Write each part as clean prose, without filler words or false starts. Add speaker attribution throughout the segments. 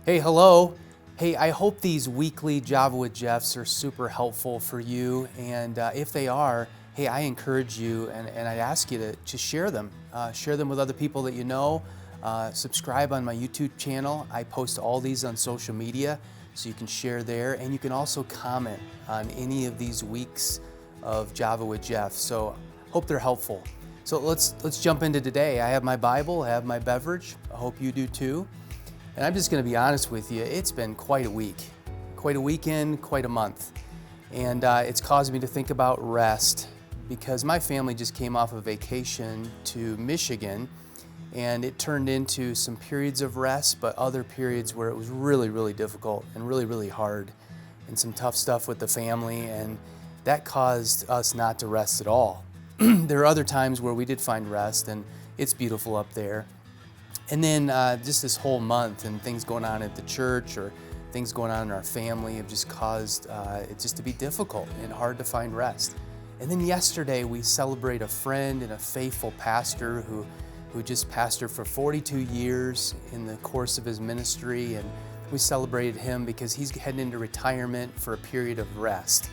Speaker 1: Hey, hello. Hey, I hope these weekly Java with Jeffs are super helpful for you. And if they are, hey, I encourage you and I ask you to share them. Share them with other people that you know. Subscribe on my YouTube channel. I post all these on social media, so you can share there. And you can also comment on any of these weeks of Java with Jeff. So hope they're helpful. So let's jump into today. I have my Bible, I have my beverage. I hope you do too. And I'm just going to be honest with you, it's been quite a week, quite a weekend, quite a month. And it's caused me to think about rest because my family just came off a vacation to Michigan, and it turned into some periods of rest, but other periods where it was really, really difficult and really, really hard, and some tough stuff with the family, and that caused us not to rest at all. There are other times where we did find rest, and it's beautiful up there. And then just this whole month and things going on at the church or things going on in our family have just caused it just to be difficult and hard to find rest. And then yesterday we celebrate a friend and a faithful pastor who just pastored for 42 years in the course of his ministry, and we celebrated him because he's heading into retirement for a period of rest.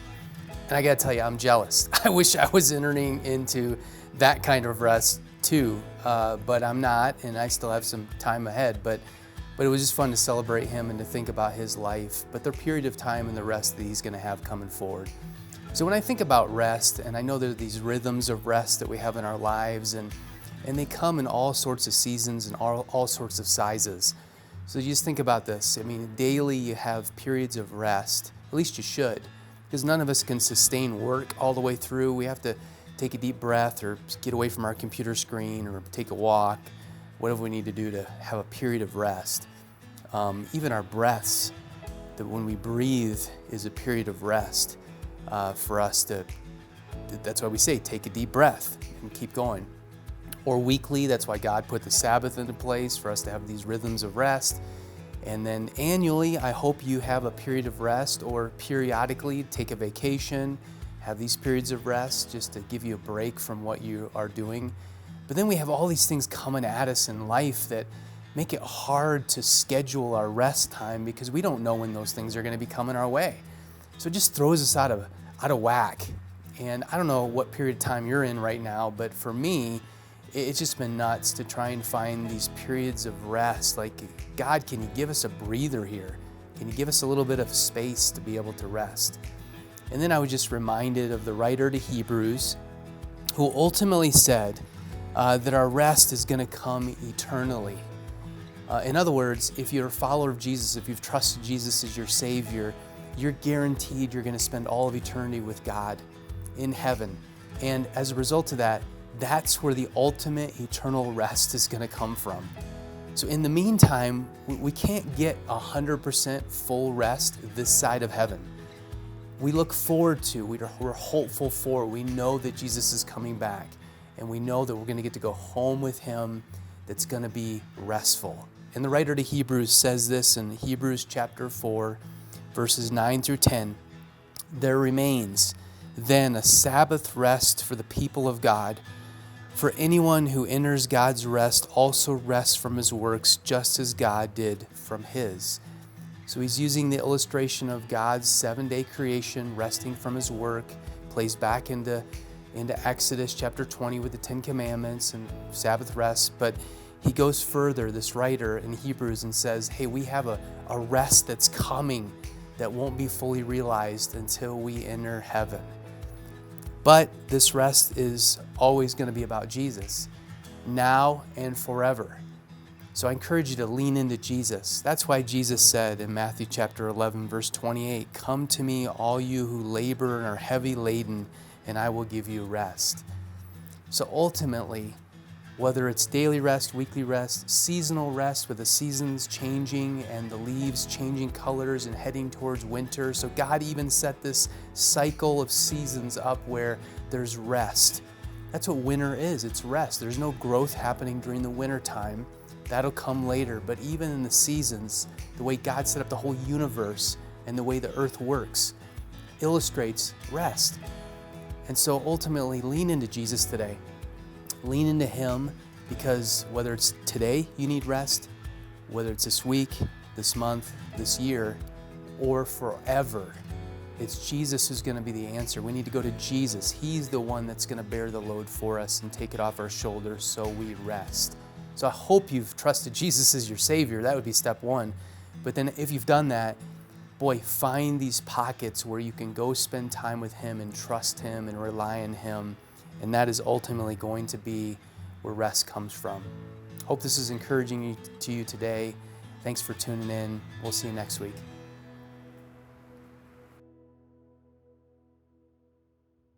Speaker 1: And I gotta tell you, I'm jealous. I wish I was entering into that kind of rest too, but I'm not, and I still have some time ahead. But it was just fun to celebrate him and to think about his life, but the period of time and the rest that he's going to have coming forward. So when I think about rest, and I know there are these rhythms of rest that we have in our lives, and they come in all sorts of seasons and all sorts of sizes. So you just think about this. I mean, daily you have periods of rest. At least you should, because none of us can sustain work all the way through. We have to take a deep breath or get away from our computer screen or take a walk, whatever we need to do to have a period of rest. Even our breaths, that when we breathe is a period of rest for us that's why we say take a deep breath and keep going. Or weekly, that's why God put the Sabbath into place for us to have these rhythms of rest. And then annually, I hope you have a period of rest, or periodically take a vacation, have these periods of rest just to give you a break from what you are doing. But then we have all these things coming at us in life that make it hard to schedule our rest time because we don't know when those things are going to be coming our way. So it just throws us out of whack. And I don't know what period of time you're in right now, but for me, it's just been nuts to try and find these periods of rest. Like, God, can you give us a breather here? Can you give us a little bit of space to be able to rest? And then I was just reminded of the writer to Hebrews, who ultimately said that our rest is going to come eternally. In other words, if you're a follower of Jesus, if you've trusted Jesus as your Savior, you're guaranteed you're going to spend all of eternity with God in heaven. And as a result of that, that's where the ultimate eternal rest is going to come from. So in the meantime, we can't get 100% full rest this side of heaven. We look forward to, we're hopeful for, we know that Jesus is coming back, and we know that we're going to get to go home with Him that's going to be restful. And the writer to Hebrews says this in Hebrews chapter 4, verses 9 through 10. There remains then a Sabbath rest for the people of God. For anyone who enters God's rest also rests from his works just as God did from his. So he's using the illustration of God's 7-day creation, resting from his work, plays back into Exodus chapter 20 with the 10 Commandments and Sabbath rest. But he goes further, this writer in Hebrews, and says, hey, we have a rest that's coming that won't be fully realized until we enter heaven. But this rest is always going to be about Jesus, now and forever. So I encourage you to lean into Jesus. That's why Jesus said in Matthew chapter 11, verse 28, "Come to me, all you who labor and are heavy laden, and I will give you rest." So ultimately, whether it's daily rest, weekly rest, seasonal rest with the seasons changing and the leaves changing colors and heading towards winter. So God even set this cycle of seasons up where there's rest. That's what winter is, it's rest. There's no growth happening during the winter time. That'll come later. But even in the seasons, the way God set up the whole universe and the way the earth works illustrates rest. And so ultimately, lean into Jesus today. Lean into Him, because whether it's today you need rest, whether it's this week, this month, this year, or forever. It's Jesus who's going to be the answer. We need to go to Jesus. He's the one that's going to bear the load for us and take it off our shoulders so we rest. So I hope you've trusted Jesus as your Savior. That would be step one. But then if you've done that, boy, find these pockets where you can go spend time with Him and trust Him and rely on Him. And that is ultimately going to be where rest comes from. Hope this is encouraging to you today. Thanks for tuning in. We'll see you next week.